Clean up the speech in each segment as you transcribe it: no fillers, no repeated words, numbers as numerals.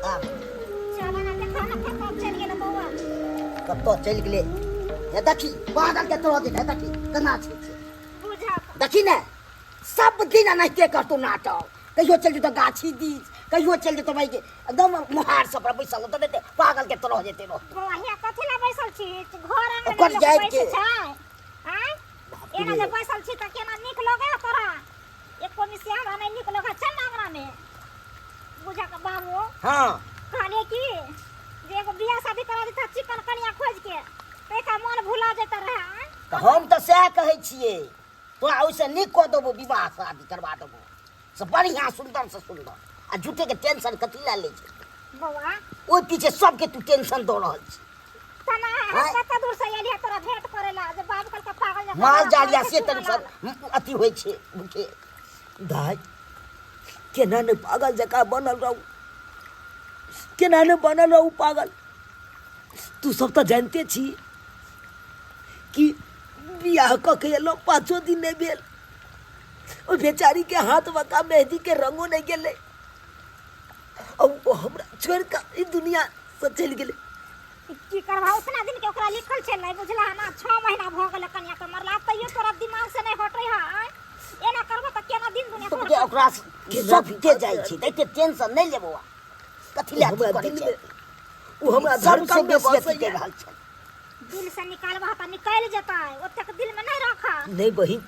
का चलो ना देखो ना कब चल गेल बौआ कब तो चल गेले ये देखी पागल के तरह दिखे देखी केना छै बुझा देखी ने सब दिन एनाहिते करतौ नाटक कहियो चल जेतो गाछी दिस कहियो चल जेतो भाई के एकदम मुहार सब पर बैसल तो देते पागल के तरह जेते रह बौआ हिया कथि ला बैसल छी घर आंगन ओकर में जाइत बैठे के। छै हैं एना जे बैसल छी त केना नीक लगे तोरा एको मिसिया हमरा नहीं नीक लगे चल ना आंगन में बुझा के बाबू हां कहले की जे एगो बियाह शादी करा देता चिकन कनिया खोज के तेका मन भुला जेता रहे तो हम तो सह कहै छियै तो ओइसे नीक क देबो विवाह शादी करवा देबो सब बढ़िया सुंदर से सुंदर आ झूठे के टेंशन कथि ला ले छै बौआ ओइ पीछे सबके तू टेंशन दऽ रहल छी तना हैं? कत दूर से एलिया तोरा भेंट करेला जे बाप कल का पागल जका माल जालिया से टेंशन अति होइ छै भूखे दाई केना ने पागल जका बनल रहू केना ने बनल रहू पागल तू सब तो जानते छी कि बियाह क के एलो 5 दिन नहीं भेल ओ बेचारी के हाथ बका मेहंदी के रंगो नहीं गेले अब वो हमरा छोड़ के ई दुनिया से चल गेले की करबा उतना दिन के ओकरा लिखल छै नहीं बुझला ना 6 महीना भ गेल कन्या के मरला तइयो तोरा दिमाग से नहीं हटै है एना करबो त केना दिन दुनिया तो के ओकरा सब के जाइ छै दैते टेंशन नहीं लेबो कथि ला हमरा करे दिल छै में वो हमरा सब से धड़कन में बेसी बसै के रहल छै दिल से निकालबा त निकल जेतै ओतक दिल में नहीं रखा नहीं बहिन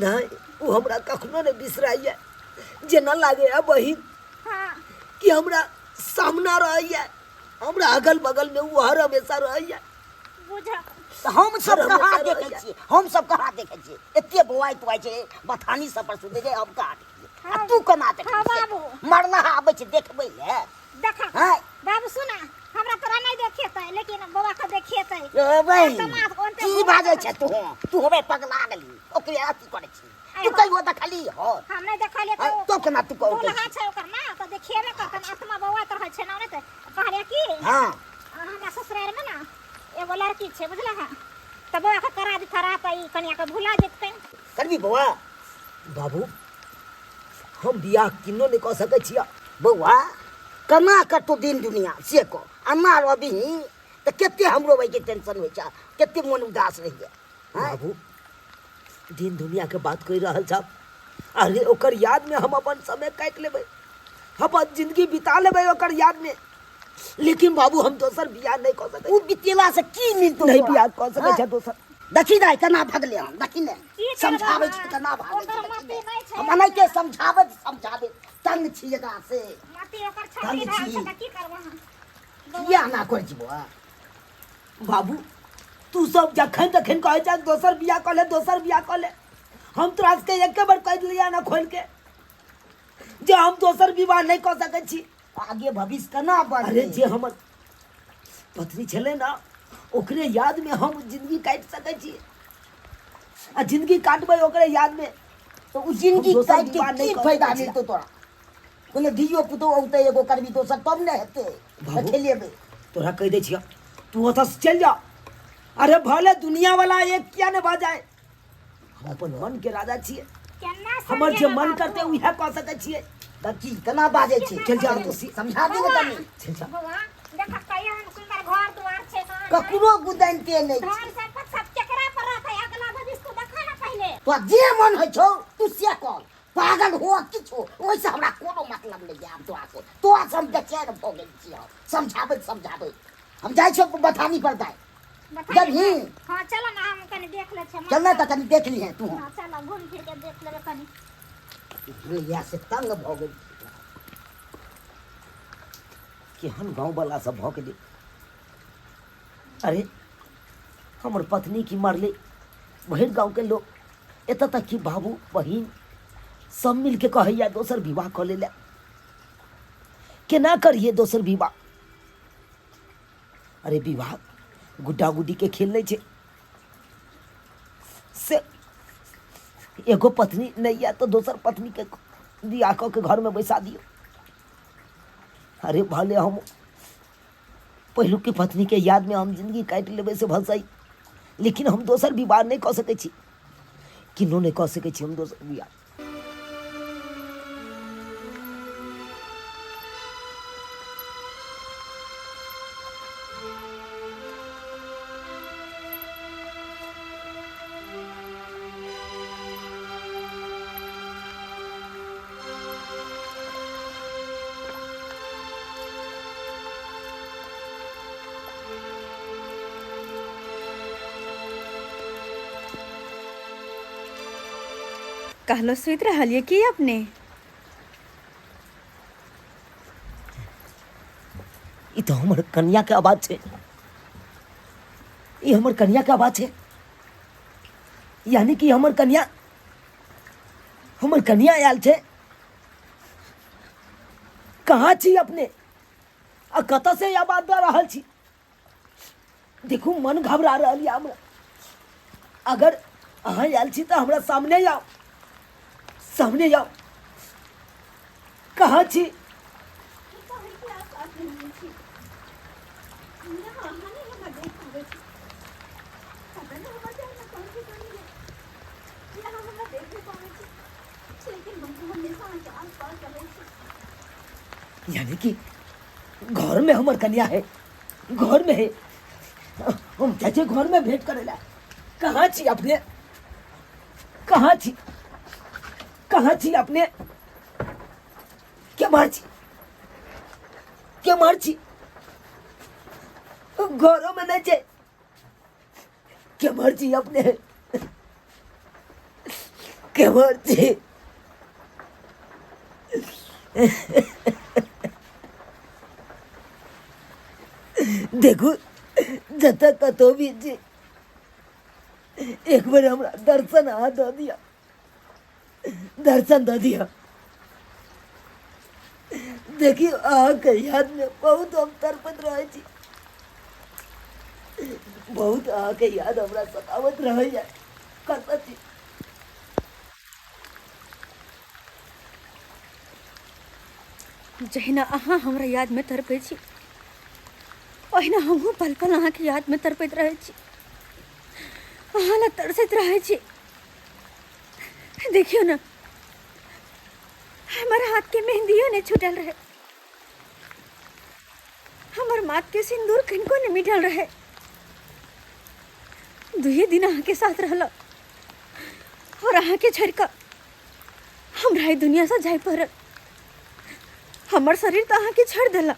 नहीं वो हमरा कखनो नहीं बिसराइए जेना लागे है बहिन हां कि हमरा सामना रहिए हमरा अगल बगल में वो हर हमेशा रहिए बुझा तो हम सब हर कहाँ हमेशा देखे रहैया। छियै हम सब कहाँ देखे छियै एते बौआई तुआई छै बथानी सब पर सुते जे हम कहाँ देखिए आ तू केना देखे हाँ, छियै? बाबू। मरना आबै छै देखबै ले देखा हैं? बाबू सुना हमरा तोरा नहीं देखेतै लेकिन बौआ के देखेतै ए भाई समाज कोनते की बाजै छै तू हमे पगला गेली ओकरे अथी करे छी तू कहियो देखली हो हम नहीं देखलिए हैं? तो केना तू कहू दूल्हा छै ओकर ना त देखेबे करतन आत्मा बौआ त रहै छै ना त कहलिए की हां हमरा ससुराल में ना एगो लड़की छै बुझला है त बौआ के करा दी खरा त ई कनिया के भुला जेतै करबी बौआ बाबू हम बियाह किनो नहीं कह सकै छियै बौआ केना कतौ दिन दुनिया से को अन्ना रबी तो केते हमरो भाई के टेंशन होइ छै केते मन उदास रह गया बाबू दिन दुनिया के बात कह रहल छब अरे ओकर याद में हम अपन समय काट लेबै अपन जिंदगी बिता लेबै ओकर याद में लेकिन बाबू हम दोसर बियाह नहीं कह सकै उ बितेला से की मिलतो नहीं बियाह कह सकै छै दोसर देखी दाई केना भगले हम देखी ने की करबै समझाबै छी हम? केना भागै ओकर छी मति देखी ने। नहीं छै। हम अनैते समझाबै तंग छी एकरा से माटी ओकर छाती रहल छी। छै त की करबो हम किया ना करै छी बौआ बाबू तू सब जखन तखन कहै छै दोसर बियाह कऽ ले दोसर बियाह कऽ ले हम तोरा से एके बार कह दिलिया ना खोल के जे हम दोसर विवाह नहीं कऽ सकै छी आगे भविष्य केना बढ़े अरे जे हमर पत्नी छले ना ओकरे याद में हम जिंदगी काट सकै छी आ जिंदगी काटबै ओकरे याद में तो उ जिंदगी हम दोसर काट विवाह के नहीं की कऽ फायदा सकै छी। मिलतो तोरा कोनो दियो पुतो औते एगो करबी दोसर तब ने हेते बाबू। खेलेबै तोरा कह दे छिया तू ओतऽ से चल जा अरे भले दुनिया वाला एक किया ने भऽ जाए हम अपन मन के राजा छियै केना हमर जे मन करते उहे कऽ सकै छियै देखी केना बाजै छै चल जा तू समझा दे ने तनी चल जा बौआ देखा कहिया सुंदर घर द्वार छै कहाँ ककरो गुदानते नहीं छै धन संपत्ति सब केकरा पर रहतै अगला भविष्य को देखा ना पहले तो जे मन होइ छौ तू से कर पागल हो किछो ओइसे हमरा कोनो मतलब नहीं है तोरा से तो हम बेचैन भ गेल छी समझाबै हम जाइ छौ बथानी पर दाई बताइए जब ही हां चलो ना हम कनी देख ले छै चलना त कनी देख ली है तू हां चलो घूम फिर के देख लेबे कनी या से तंग भ गेल केहन गाँव वाला सब भऽ गेलै अरे हमर पत्नी की मारले भरि गाँव के लोग एतऽ तक कि बाबू बहिन सब मिल के कहैया दोसर विवाह कऽ ले केना करिए दोसर विवाह अरे विवाह गुड्डा गुड्डी के खेल नहीं छै से एगो पत्नी नहीं है तो दोसर पत्नी के बियाह कऽ के घर में बैसा दियो अरे भले हम पहिलुक के पत्नी के याद में हम जिंदगी काट लेबै से भल सही लेकिन हम दोसर विवाह नहीं कऽ सकै छी किनो नहीं कऽ सकै छी हम दोसर विवाह कहलो सुत रहलिए कि अपने? ई तो हमर कन्या के आवाज छे, ई हमर कन्या के आवाज छे। यानी कि हमर कन्या आयल छे। कहाँ छी अपने आ कत से आवाज दे रहल छी? देखू मन घबरा रहल है हमरा। अगर अहाँ आयल छी तो हमरा सामने आओ, सामने आओ। कहाँ छी? यानी कि घर में हमर कन्या है, घर में है। हम चाचे घर में भेंट करेला। कहाँ छी अपने? कहाँ छी? कहाँ छी अपने? क्या मार छी? क्या मार छी? घरों में नहीं छे। क्या मार छी अपने? क्या मार छी? देखो जत कतो भी जी, एक बार हमरा दर्शन हाथ दे दिया, दर्शन दे दिया। देखियो अहाँ के याद में बहुत हम तड़पत रहे छी, बहुत अहाँ के याद हमरा सतावत रहे है। कत छी? जहिना अहाँ हमरा याद में तड़पे छी, ओहिना हमहू पल पल अहाँ के याद में तड़पैत रहे छी, अहाँ ला तरसैत रहे छी। देखियो ना, हमारे हाथ के मेहंदियों ने छूटल रहे, हमार माथ के सिंदूर किनको ने मिटल रहे। दुए दिन अहाँ के साथ रहला और अहाँ के छोड़ कर हमरा ई दुनिया से जाय पड़ल। हमार शरीर तो अहाँ के छोड़ देला,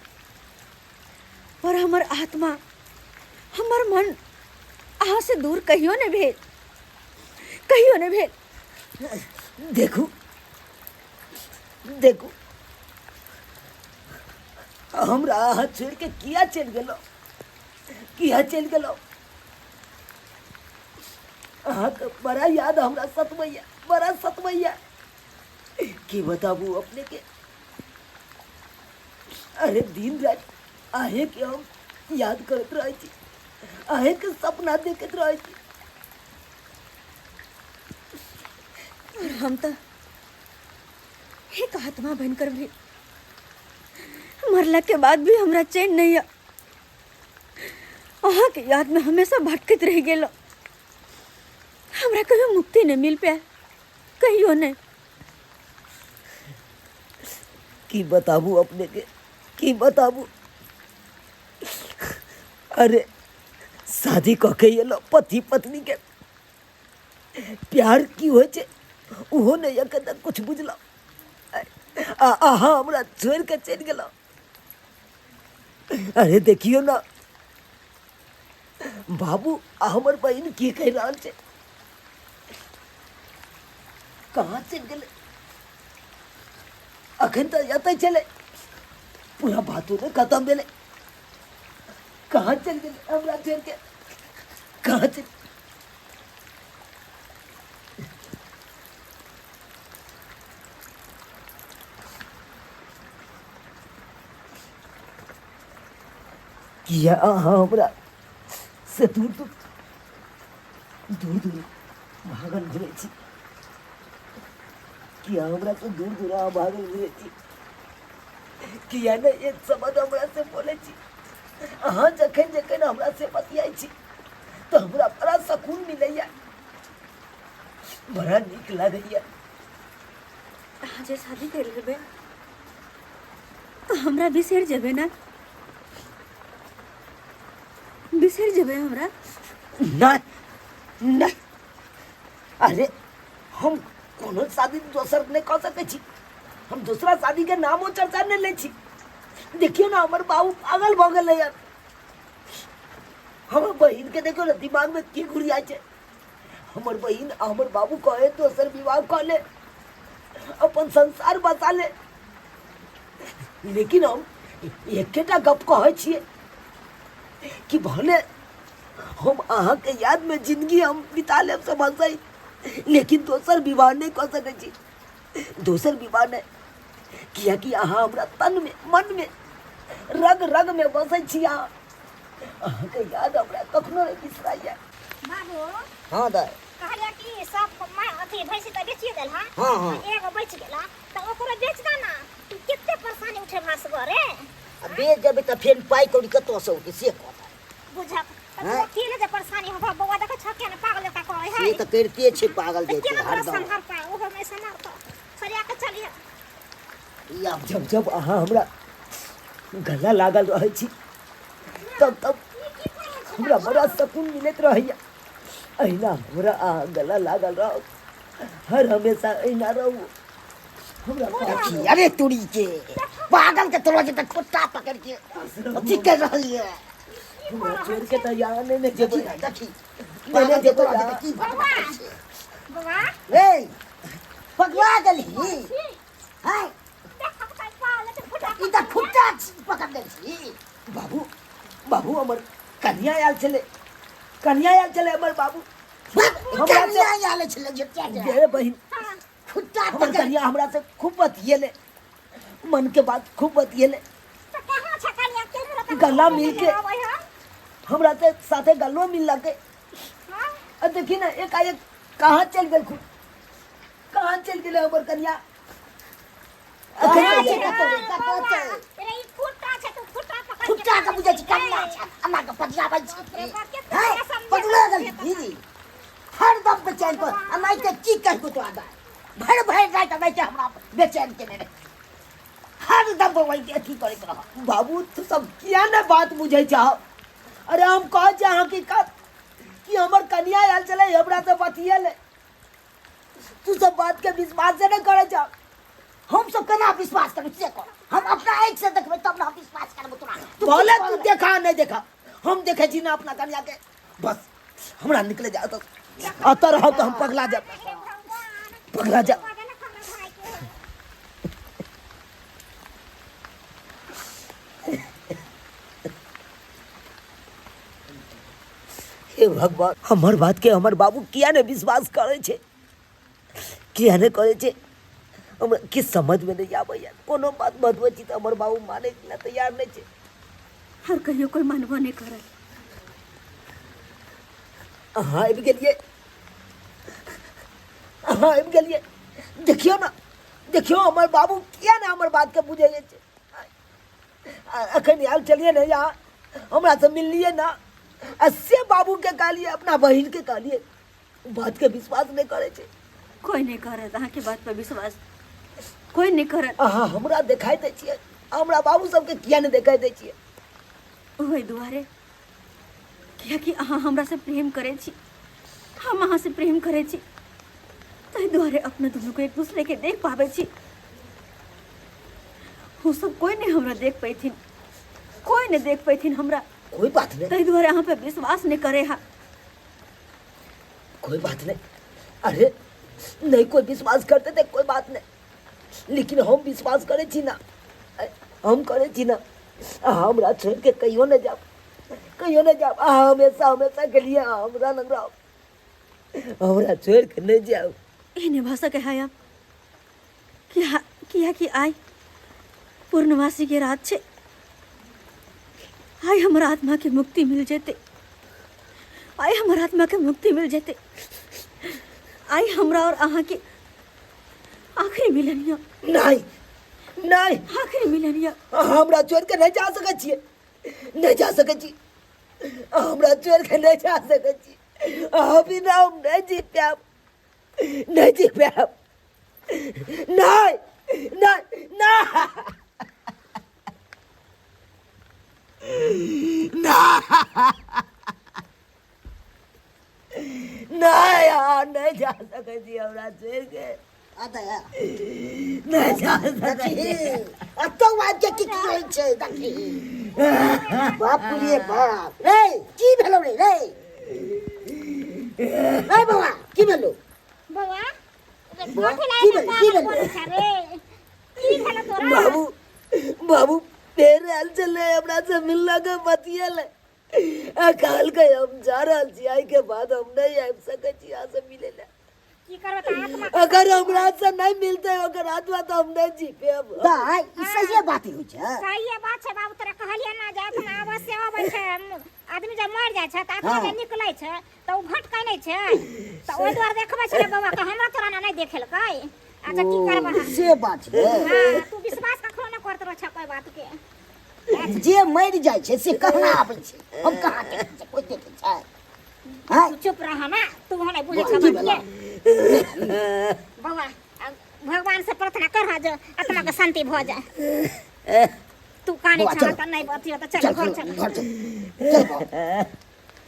और हमार आत्मा, हमार मन अहाँ से दूर कहियो ने भेल, कहियो ने भेल। देखू देखू, हमरा अहाँ छोड़ के किया चल गेलो, किया चल गेलो? अहाँ के बड़ा याद हमरा सतमैया, बड़ा सतमैया। की बताबू अपने के? अरे दिन रात आहे के हम याद करत रहे छी, आहे के सपना देखत रहे छी। हम तो एक आत्मा बनकर भी मरला के बाद भी हमरा चैन नहीं है। अहाँ के याद में हमेशा भटकत रह गेलो, हमरा कहियो मुक्ति नहीं मिल पाया, कहियो नहीं। की बताबू अपने के, की बताबू? अरे शादी क के ये पति पत्नी के प्यार की हो छे उहो नहीं अके तक कुछ बुझलो। अहाँ हमरा छोड़ के चल गेलो। अरे देखियो ना बाबू, हमर बहन की कह रहा छे? कहाँ चल गेले? अखन तो जते चले, पूरा बातों ने खत्म भेले। कहाँ चल गेले हमरा छोड़ के? कहाँ चल? किया अहाँ हमरा से दूर दूर दूर दूर भागल घुरे छी? किया हमरा से दूर दूर अहाँ भागल घुरे छी? किया ने एक शब्द हमरा से बोले छी? अहाँ जखन जखन हमरा से बतियाई छी तो हमरा बड़ा सुकून मिलैया, बड़ा नीक लागैया। अहाँ जे शादी कर लेबे तो हमरा बिसर जेबे ना? बिसर जेबे हमरा? नहीं नहीं, अरे हम कोनो शादी दोसर नहीं कर सके छी, हम दूसरा शादी के नामो चर्चा नहीं ले छी। देखियो ना हमर बाबू पागल भ गेल यार। हमर बहिन के देखो ना दिमाग में की घुरिया छे। हमर बहिन हमर बाबू कहे दोसर विवाह कर ले अपन संसार बसा ले। लेकिन हम एकेटा गप कहै छियै कि भले हम अहाँ के याद में जिंदगी हम बिता लेब से भसै, लेकिन दोसर विवाह नहीं कऽ सकै छी। दोसर विवाह नहीं, कियाकि अहाँ हमरा तन में मन में रग रग में बसै छी। अहाँ के याद हमरा कखनो नहीं बिसराइए। बाबू हाँ दाय कहलिया कि सब मैं अथी भैंसी त बेचिए देल हां। हाँ। एगो बच गेला त ओकरा बेच दा ना। तू कितने परेशानी उठे भास रे। अब बेच देबै त फेर पाइ कौड़ी कतऽ से होतै से कहता। बुझा तू अकेले जे परेशानी हो बउआ देख छके ने पागल का करे है। से त करिते छै पागल के जैसे ना हरदम। संभाल पाए ओहो में संभाल तो सरिया के चलिए। ई आब जब जब अहाँ हमरा गला लागल रहै छी तब तब हमरा बड़ा सुकून मिलत रहैया। अहिना हमरा अहाँ गला लागल रहो, हर हमेशा अहिना रहू। हमरा देखी, अरे तोरी के पागल के तोरा जे खुट्टा पकड़ के अथी कर रहलिए। हमरा छोड़ के त यहाँ नहीं जेबै। देखी नहीं पागल के जेबै तोरा यहाँ। जे की भटका छै। बउआ रे पगला गेली हाय देख कतै पागल के फुटा ई त खुट्टा पकड़ ले छी। बाबू बाबू हमर कन्या आयल छलै, कन्या आयल छलै हमर बाबू। हमरा से आले छले जे क्या गे बहिन, खुट्टा हमर पकड़ कन्या हमरा से खूब बतियेले, मन के बात खूब बतियेले। त कहां छकलिया के हमरा त गला मिल के हमरा से साथे गलो मिल लगे। हां अब देखी ना एकाएक कहाँ चल गए खुद, कहाँ चल गए हमर कन्या। अरे अखन कतो छै रे ई फुटा छै तू फुटा पकड़ खुट्टा के बुझै छी कन्या छै हमरा के पगलाबै छी। हाय पगला गेली दीदी हरदम बेचैन पर अनाइ के की कहबो तो आबा भर भर रात बैठे हमरा बेचैन केने रहे। हरदम वही अथी करैत रह। बाबू तू सब किया ना बात बुझे चाह। अरे हम कह जा हकीकत कि हमर कन्या आयल चले हमरा से बतियेले, तू सब बात के विश्वास से नहीं करे चाह। हम सब केना विश्वास करब से कह। हम अपना आँख से देखबै तब ना हम विश्वास करब तोरा। बोले तू देखा नहीं देखा, हम देखे छी ना अपना कन्या के। बस हमरा निकले जा तो अतर रहो तो हम पगला जा, पगला जा। हे भगवान, हमर बात के हमर बाबू किया ने विश्वास करे छे, किया ने करे छे। हमरा किस समझ में नहीं आवे यार। कोनो बात बतबै छी त हमर बाबू माने ला तैयार नहीं छे। हर कहियो कोई मानबो नहीं करे। अहाँ आबि गेलिए, अहाँ आबि गेलिए। देखियो ना, देखियो हमर बाबू किया ना हमर बात के बुझे छे। अखन आयल चलिए ना यहाँ हमरा से मिललिए ना, अस्से बाबू के कहलिए, अपना बहिन के कहलिए, बात के विश्वास नहीं करे छे। कोई नहीं करे अहाँ के बात पर विश्वास, कोई नहीं करे। अहाँ हमरा देखाई दे छिए, हमरा बाबू सबके किया नहीं देखाई दे छिए। ओहि दुआरे कियाकि अहाँ हमरा से प्रेम करे छी, हम अहाँ से प्रेम करे छी, ताहि दुआरे अपने दुनू को एक दूसरे के देख पावे छी। वो सब कोई नहीं हमरा देख पैथिन, कोई नहीं देख पैथिन हमरा। कोई बात नहीं, ताहि दुआरे अहाँ पे विश्वास नहीं करे हा। कोई बात नहीं। अरे नहीं कोई विश्वास करते थे कोई बात नहीं, लेकिन हम विश्वास करे छी ना, हम करे छी ना। हमरा छोड़ के कहियो न जाओ, कहियो न जाओ। हमेशा हमेशा के लिए हमरा लग रहो, हमरा छोड़ के नहीं जाओ। इन्हें भाषा के है किया कि आई पूर्णवासी के रात छे, आई हमारा आत्मा के मुक्ति मिल जेते, आई हमारा आत्मा के मुक्ति मिल जेते, आई हमरा और अहाँ के आखिरी मिलनिया। नहीं नहीं, आखिरी मिलनिया। हमरा छोड़ के नहीं जा सके छिए, नहीं जा सके छी। हमरा छोड़ के नहीं जा सके छी। अभी ना हम नहीं जी पाब, नहीं जी पाब। नहीं नहीं नहीं नहीं यार, नहीं जा सके छी हमरा छोड़ के, आता है नहीं जा सके देखी छी। आतंकवाद के की होई छै देखी। बाप रे बाप रे की भेलो रे रे बाबा की भेलो। बउआ की भेल की भेल तोरा बाबू बाबू फेर आयल छलै हमरा से मिलना के बतियल आ काल के हम जा रहल छी आई के बाद हम नहीं आबि सकै छी यहाँ से मिले ला की करबे त आत्मा अगर हमरा से नहीं मिलते ओकर आत्मा तो हम नहीं जी पेब दाई ई सही बात होइ छै सही बात छै बाबू तोरा कहलिए ना जा अपन अवश्य आबै छै आदमी जब मर जाइ छै त आत्मा जे निकलै छै त उ भटकै नै छै त ओइ दुआरे देखबै छै बाबा के हमरा तोरा ना नहीं देखेलकै अच्छा की करबा से बात छै हां तू विश्वास कखनो न करत रह कोई बात के जे मरि जाइ छै से कहना आबै छै हम कहाँ देखे छै कोई देखे छै हां तू चुप रह ना तू होने बुझे छ बात के बाबा भगवान से प्रार्थना कर जे आत्मा के शांति भ जाए तू काने छ त नहीं बतियो त चल घर चल घर चल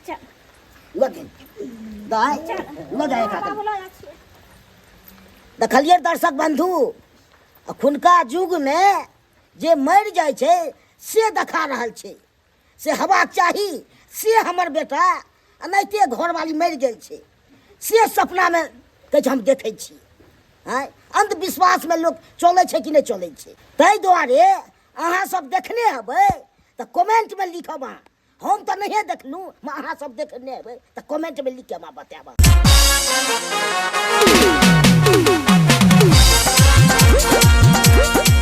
चल लगे दाई लगे का बाबू लो जा छी देखलिए दर्शक बंधु अखुनका युग में जे मरि जाइ छै से देखा रहल छै से हेबाक चाही से हमर बेटा अनाहिते घरवाली मरि गेल छै से सपना में कहै छै हम देखै छी हैं अंधविश्वास में लोग चलै छै कि नहीं चलै छै ताहि दुआरे अहाँ सब देखने हेबै तऽ कमेंट में लिखब अहाँ हम तऽ नहिए देखलहुँ अहाँ सब देखने हेबै तऽ कमेंट में लिख के हमरा बताएब